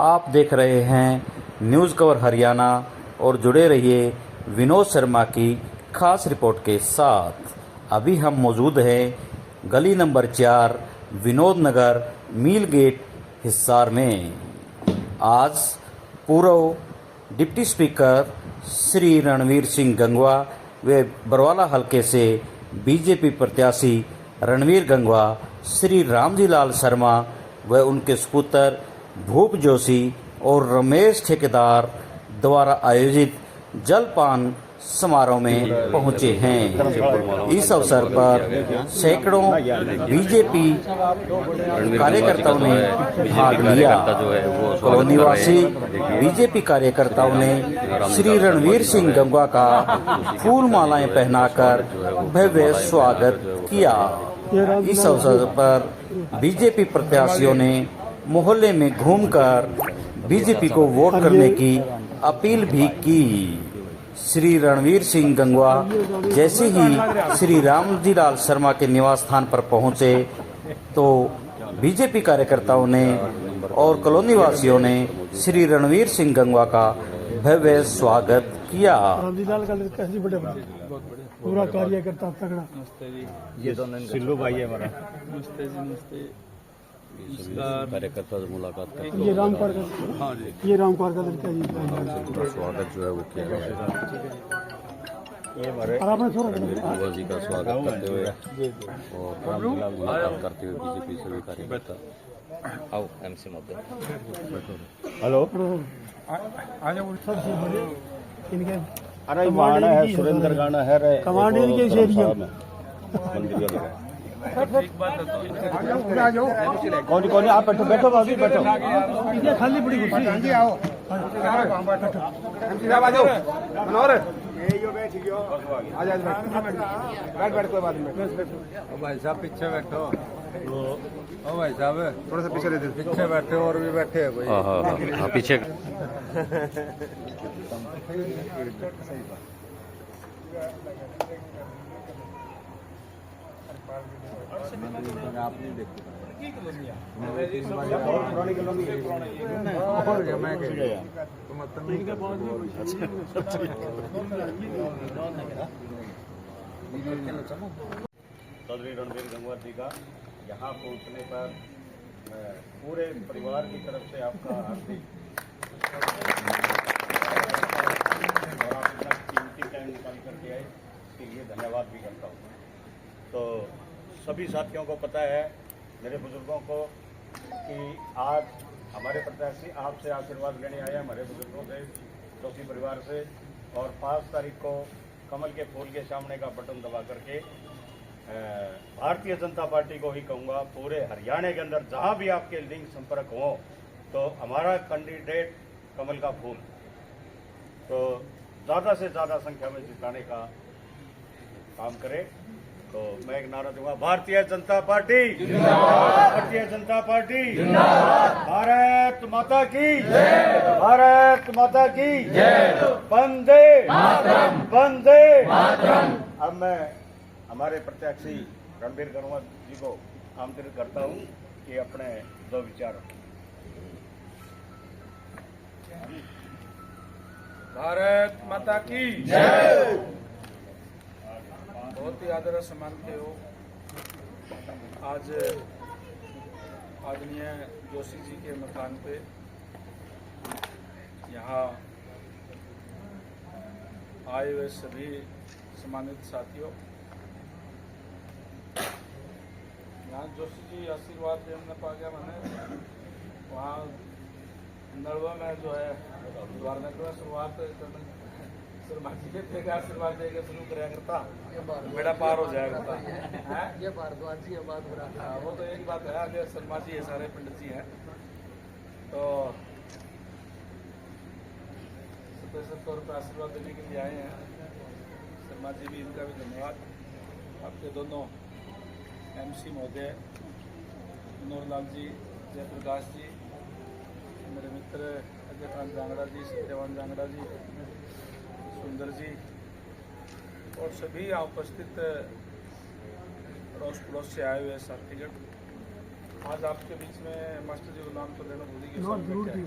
आप देख रहे हैं न्यूज़ कवर हरियाणा और जुड़े रहिए विनोद शर्मा की खास रिपोर्ट के साथ। अभी हम मौजूद हैं गली नंबर 4 विनोद नगर मील गेट हिसार में। आज पूर्व डिप्टी स्पीकर श्री रणवीर सिंह गंगवा व बरवाला हलके से बीजेपी प्रत्याशी रणवीर गंगवा श्री रामजी लाल शर्मा व उनके सपुत्र भूप जोशी और रमेश ठेकेदार द्वारा आयोजित जलपान समारोह में पहुंचे हैं। इस अवसर पर सैकड़ों बीजेपी कार्यकर्ताओं ने भाग लिया। कॉलोनीवासी बीजेपी कार्यकर्ताओं ने श्री रणवीर सिंह गंगवा का फूल मालाएं पहनाकर भव्य स्वागत किया। इस अवसर पर बीजेपी प्रत्याशियों ने मोहल्ले में घूमकर बीजेपी को वोट करने की अपील भी की। श्री रणवीर सिंह गंगवा जैसे ही श्री रामजी लाल शर्मा के निवास स्थान पर पहुंचे तो बीजेपी कार्यकर्ताओं ने और कॉलोनी वासियों ने श्री रणवीर सिंह गंगवा का भव्य स्वागत किया। रामजी लाल का लड़का है, बड़े पूरा कार्यकर्ता तगड़ा। ये दोनों सिल्लू भाई है हमारा। नमस्ते जी, नमस्ते। कार्यकर्ता से मुलाकात करते ये रामपुर का, हाँ जी, ये रामपुर का लड़का जी। पूरा स्वागत जो है वो किया गया। ये हमारे जी का स्वागत करते हुए और रामलाल मुलाकात करते हुए बीजेपी सभी कार्यकर्ता। आओ एमसी मध्य। हेलो, सबसे बड़े इनके अरे गाना है, सुरेंद्र गाना है रे कमांडर के एरिया मंदिर कौन कौन आप बैठो बैठो बाबू बैठो, खाली पड़ी कुर्सी। आओ बैठ कोई बात नहीं। भाई साहब पीछे बैठो। ओ भाई साहब थोड़ा सा पीछे बैठे और भी बैठे हैं भाई। हाँ पीछे। आप नहीं देखते चौधरी रणवीर गंगवा जी का यहाँ पहुँचने पर पूरे परिवार की तरफ से आपका हार्दिक और आप इतना कीमती टाइम निकाल करके आए, इसके लिए धन्यवाद भी करता हूँ। तो सभी साथियों को पता है, मेरे बुजुर्गों को, कि आज हमारे प्रत्याशी आपसे आशीर्वाद लेने आए हमारे बुजुर्गों से, जोशी परिवार से, और 5 तारीख को कमल के फूल के सामने का बटन दबा करके भारतीय जनता पार्टी को ही कहूँगा, पूरे हरियाणा के अंदर जहाँ भी आपके लिंक संपर्क हो तो हमारा कैंडिडेट कमल का फूल, तो ज़्यादा से ज़्यादा संख्या में जिताने का काम करें। तो मैं एक नारा दूंगा, भारतीय जनता पार्टी जिंदाबाद, भारतीय जनता पार्टी जिंदाबाद, भारत माता की जय, भारत माता की जय, वंदे मातरम, वंदे मातरम। अब मैं हमारे प्रत्याशी रणवीर गंगवा जी को आमंत्रित करता हूं कि अपने 2 विचार। भारत माता की जय। बहुत ही आदर सम्मान के हो आज आदरणीय जोशी जी के मकान पे यहाँ आए हुए सभी सम्मानित साथियों, यहाँ जोशी जी आशीर्वाद देने पा गया। मैंने वहाँ नड़वा में जो है द्वारनगर में शुरुआत करने शर्मा जी के थे आशीर्वाद देकर शुरू कराया करता, बेड़ा पार हो जाएगा था। ये भारद्वाज जी बात हो रहा है, वो तो एक बात है, आगे शर्मा जी है, सारे पंडित जी हैं, तो स्पेशल तौर पर आशीर्वाद देने के लिए आए हैं। शर्मा जी भी, इनका भी धन्यवाद। आपके दोनों एमसी महोदय मनोहर लाल जी, जयप्रकाश जी, मेरे मित्र अजय खान जांगड़ा जी, सत्यवान जांगड़ा जी, सुंदर जी और सभी यहाँ उपस्थित अड़ोस पड़ोस से आए हुए साथीगण, आज आपके बीच में मास्टर जी को नाम तो लेना भूल हाँ, जरूर गए।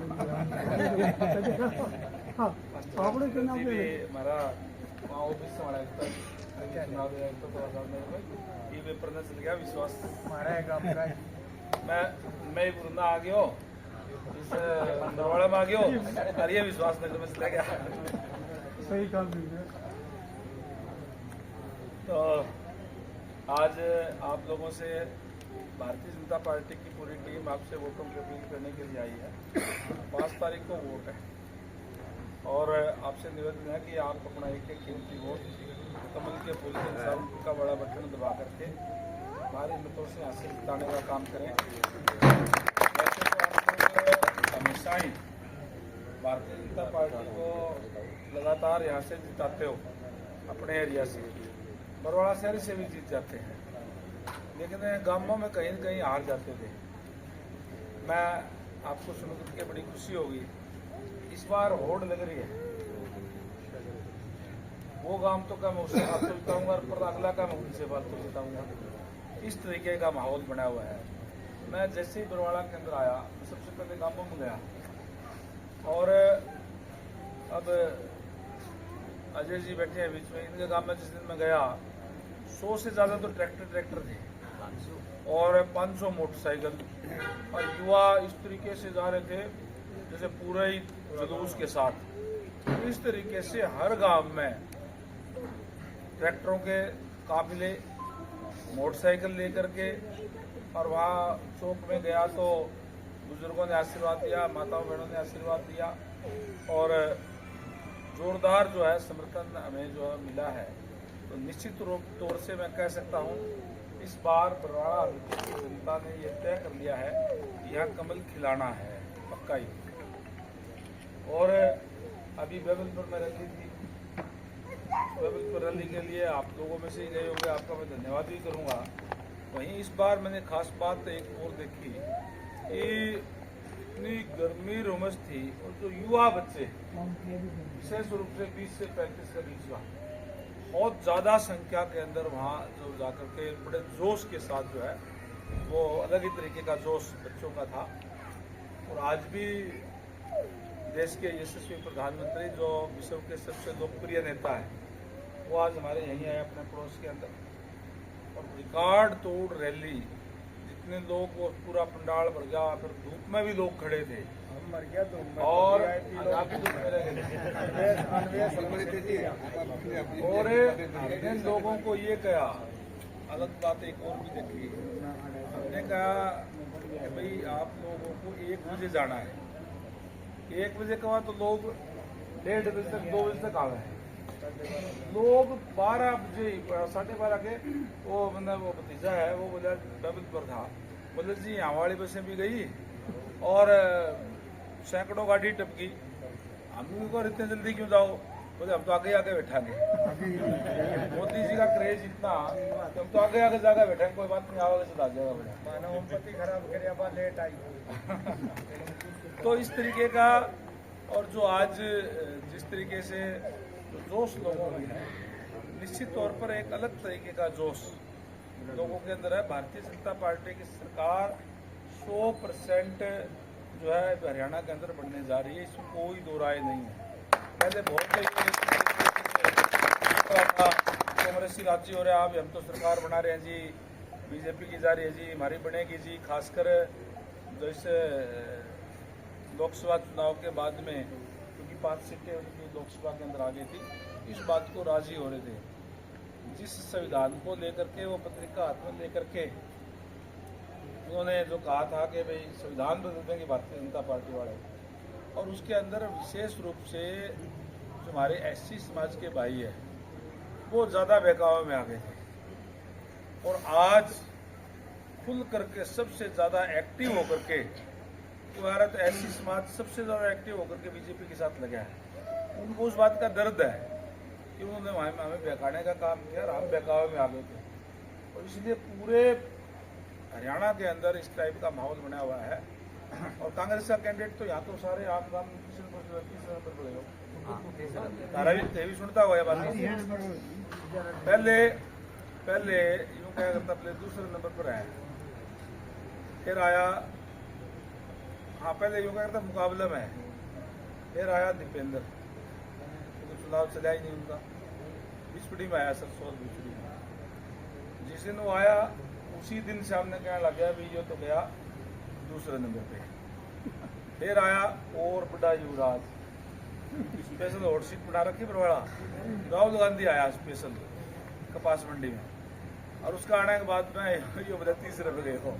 हाँ आपने क्या नाम भी ले हमारा वहाँ ऑफिस से हमारा एकता चुनाव तो ये पेपर में चल गया विश्वास मैं वृंदा आ गयो इस दरवाड़ा में आ गयो और ये विश्वास नगर में चला गया। सही काम नहीं है। तो आज आप लोगों से भारतीय जनता पार्टी की पूरी टीम आपसे वोटों की अपील करने के लिए आई है। 5 तारीख को वोट है और आपसे निवेदन है कि आप अपना एक कीमती वोट कमल के फूल के इंसान का बड़ा बटन दबा करके हमारे मतों से हासिल जिताने का काम करें। वैसे तो आप लोग हमेशा ही भारतीय जनता पार्टी को लगातार यहाँ से जिताते हो, अपने एरिया से बरवाड़ा शहर से भी जीत जाते हैं, लेकिन गांवों में कहीं न कहीं हार जाते थे। मैं आपको सुनकर के बड़ी खुशी होगी, इस बार होड़ लग रही है। वो गांव तो क्या मैं उससे फालतू जिताऊंगा और अगला का मैं उनसे फालतू जिताऊंगा, इस तरीके का माहौल बना हुआ है। मैं जैसे ही बरवाड़ा के अंदर आया सबसे पहले गांवों में गया और अब अजय जी बैठे हैं बीच में, इनके गांव में जिस दिन मैं गया 100 से ज़्यादा तो ट्रैक्टर थे और 500 मोटरसाइकिल और युवा इस तरीके से जा रहे थे जैसे पूरे ही जुलूस के साथ। इस तरीके से हर गांव में ट्रैक्टरों के काफिले मोटरसाइकिल लेकर के, और वहाँ चौक में गया तो बुजुर्गों ने आशीर्वाद दिया, माताओं बहनों ने आशीर्वाद दिया और जोरदार जो है समर्थन हमें जो है मिला है। तो निश्चित रूप तौर से मैं कह सकता हूँ इस बार बरवाड़ा हल्के की जनता ने यह तय कर लिया है कि यहाँ कमल खिलाना है पक्का ही। और अभी बेबलपुर में रैली थी, बेबलपुर रैली के लिए आप लोगों में से ही गए होंगे, आपका मैं धन्यवाद भी करूँगा। वहीं इस बार मैंने खास बात एक और देखी कि इतनी गर्मी रुमस थी और जो युवा बच्चे विशेष रूप से 20 से 35 के बीच का बहुत ज़्यादा संख्या के अंदर वहाँ जो जाकर के बड़े जोश के साथ जो है वो अलग ही तरीके का जोश बच्चों का था। और आज भी देश के यशस्वी प्रधानमंत्री जो विश्व के सबसे लोकप्रिय नेता है वो आज हमारे यहीं आए अपने पड़ोस के अंदर, और रिकॉर्ड तोड़ रैली, जितने लोग वो पूरा पंडाल भर गया, फिर धूप में भी लोग खड़े थे और इन लोगों को ये कहा, अलग बात एक और भी देखी, हमने कहा कि भाई आप लोगों को 1 बजे जाना है। 1 बजे कहा तो लोग 1:30 बजे तक 2 बजे तक आ गए। लोग 12 बजे 12:30 के वो मतलब वो भतीजा है वो बोला बेबलपुर था, बोले जी यहाँ वाली बसें भी गई और सैकड़ों गाड़ी टपकी, हम भी को इतने जल्दी क्यों जाओ, बोले हम तो आगे आगे बैठा नहीं। मोदी जी का क्रेज इतना कि हम तो आगे आगे जाकर बैठे, कोई बात नहीं आवागे से जाएगा बोला खराब कर लेट आई। तो इस तरीके का, और जो आज जिस तरीके से जो जोश लोगों में है, निश्चित तौर पर एक अलग तरीके का जोश लोगों के अंदर है। भारतीय जनता पार्टी की सरकार 100% जो है हरियाणा के अंदर बनने जा रही है, इसमें कोई दो राय नहीं है। पहले बहुत कांग्रेसी राजी हो रहा है, अब हम तो सरकार बना रहे हैं जी, बीजेपी की जा रही है जी, हमारी बनेगी जी। खासकर जो इस लोकसभा चुनाव के बाद में, क्योंकि 5 सीटें उनकी लोकसभा के अंदर आ गई थी, इस बात को राजी हो रहे थे। जिस संविधान को लेकर के वो पत्रिका हाथ में लेकर के उन्होंने जो कहा था कि भाई संविधान बदल देंगे भारतीय जनता पार्टी वाले, और उसके अंदर विशेष रूप से जो हमारे SC समाज के भाई है वो ज़्यादा बहकावे में आ गए थे, और आज खुल करके सबसे ज़्यादा एक्टिव होकर के भारत SC समाज सबसे ज़्यादा एक्टिव होकर के बीजेपी के साथ लगा है। उनको उस बात का दर्द है कि उन्होंने हमें बहकाने का काम किया और हम बहकावे में आ गए थे, और इसलिए पूरे हरियाणा के अंदर इस टाइप का माहौल बना हुआ है। और कांग्रेस का कैंडिडेट तो यहाँ तो सारे आप काम तीसरे नंबर पर हो, तारा भी सुनता हुआ बात। पहले यूँ क्या करता, पहले दूसरे नंबर पर आया, फिर आया, हाँ पहले यूँ कहता मुकाबले में है, फिर आया दीपेंद्र, तो चुनाव चला ही नहीं उनका, बिस्पड़ी में आया सरसोर बिस्पड़ी में। जिस दिन वो आया उसी दिन से हमने कहने लग गया भी ये तो गया दूसरे नंबर पे। फिर आया और बड़ा युवराज, स्पेशल हॉट सीट बना रखी बरवाड़ा, राहुल गांधी आया स्पेशल कपास मंडी में, और उसका आने के बाद में ये बता तीसरे पे गए हो।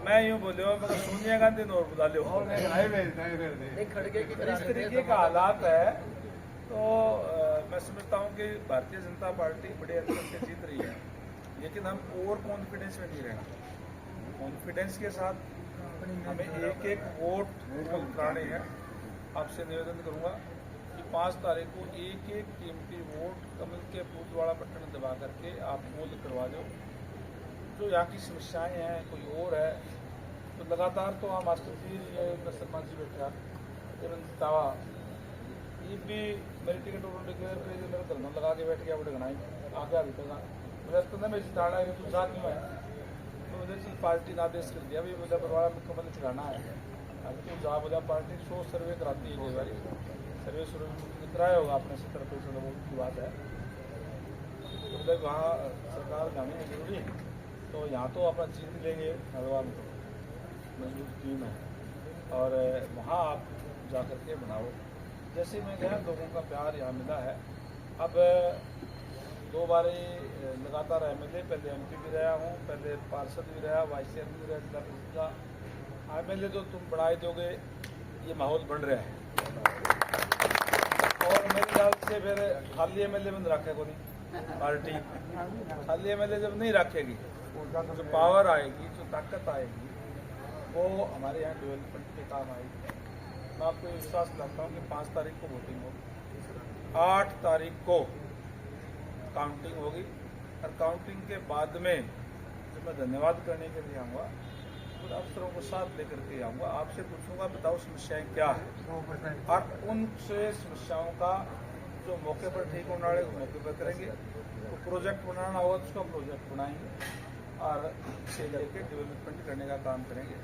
मैं यूँ बोले मगर सोनिया गांधी ने और बुला लो, इस तरीके का हालात है। तो मैं समझता हूँ कि भारतीय जनता पार्टी बड़े अंतर से जीत रही है, लेकिन हम ओवर कॉन्फिडेंस में नहीं रहना। कॉन्फिडेंस के साथ हमें एक एक वोट कराने हैं। आपसे निवेदन करूंगा कि 5 तारीख को एक एक कीमती वोट कमल के फूलवाड़ा बटन दबा करके आप पोल करवा दो। जो यहाँ की समस्याएं हैं कोई और है तो लगातार तो हम मास्टर जी ये सरपंच जी बैठा तावा ये भी मेरी टिकट और डिक्लेयर कर मेरे धरना लगा के बैठ गया बड़े घनाई आगे अभी तक मेरा तो मेरी जिताना है तो साथ में है तो मुझे सिर्फ पार्टी ने आदेश कर दिया भी मुझे बरवाड़ा मुख्यमंत्री चलाना है। अभी तो जहाँ बोला पार्टी 100 सर्वे कराती है कई बार, सर्वे कराया होगा अपने 70% वोट की बात है, तो मतलब वहाँ सरकार जानी है जरूरी, तो यहाँ तो अपना जीत लेंगे। हरवाल मजबूत टीम है और वहाँ आप जा करके बनाओ। जैसे मैं गया लोगों का प्यार यहाँ मिला है। अब 2 बार लगातार MLA, पहले MP भी रहा हूँ, पहले पार्षद भी रहा, वाइस चेयरमैन भी रहा जिला परिषद का। MLA तो तुम बढ़ाई दोगे, ये माहौल बन रहा है और मेरे ख्याल से फिर खाली MLA बंद रखेगा नहीं पार्टी, खाली MLA जब नहीं रखेगी जो पावर आएगी, जो ताकत आएगी वो हमारे यहाँ डेवलपमेंट के काम आएगी। मैं आपको विश्वास दिलाता हूँ कि 5 तारीख को वोटिंग होगी, 8 तारीख को काउंटिंग होगी और काउंटिंग के बाद में जब मैं धन्यवाद करने के लिए आऊँगा तो अफसरों को साथ लेकर के आऊँगा, आपसे पूछूंगा बताओ समस्याएं क्या है और उनसे समस्याओं का जो मौके पर ठीक होने वाले मौके पर करेंगे। तो प्रोजेक्ट बनाना होगा तो उसका प्रोजेक्ट बनाएंगे और इसे लेकर डेवलपमेंट करने का काम करेंगे।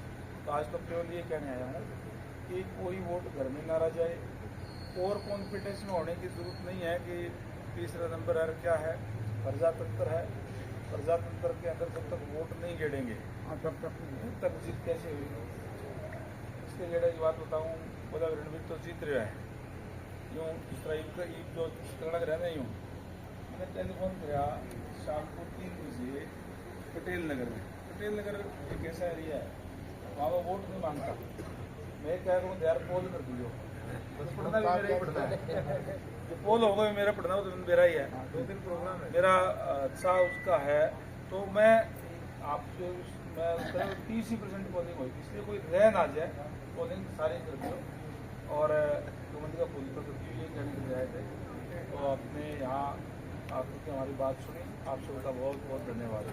तो आज तो केवल ये कहने आया हूँ कि कोई वोट घर में ना रह जाए, और कॉन्फिडेंस में होने की जरूरत नहीं है कि तीसरा नंबर है क्या है, प्रजातंत्र है, प्रजातंत्र के अंदर जब तक वोट नहीं गिरेंगे तब जीत कैसे हुई। इसके लिए एक बात बताऊँ, बोला रणवीर तो जीत रहा है यूँ इस तरह ईद जो कड़क रहना यूँ। मैंने टेलीफोन किया शाम को 3 बजे पटेल नगर एक ऐसा एरिया है वहाँ वो वोट नहीं मांगता। मैं कह रहा हूँ यार पोल कर दीजिए, बस पढ़ना भी मेरा ही पढ़ना है, जो पोल होगा भी मेरा पढ़ना हो तो मेरा ही है, 2 दिन प्रोग्राम मेरा अच्छा उसका है। तो मैं आपसे मैं 30% पोलिंग होगी, इसलिए कोई रह ना जाए, पोलिंग सारी कर दो और मुख्यमंत्री का फूल पर करती हुई कहने के लिए थे। तो आपने यहाँ आकर के हमारी बात सुनी, आप सबका बहुत बहुत धन्यवाद।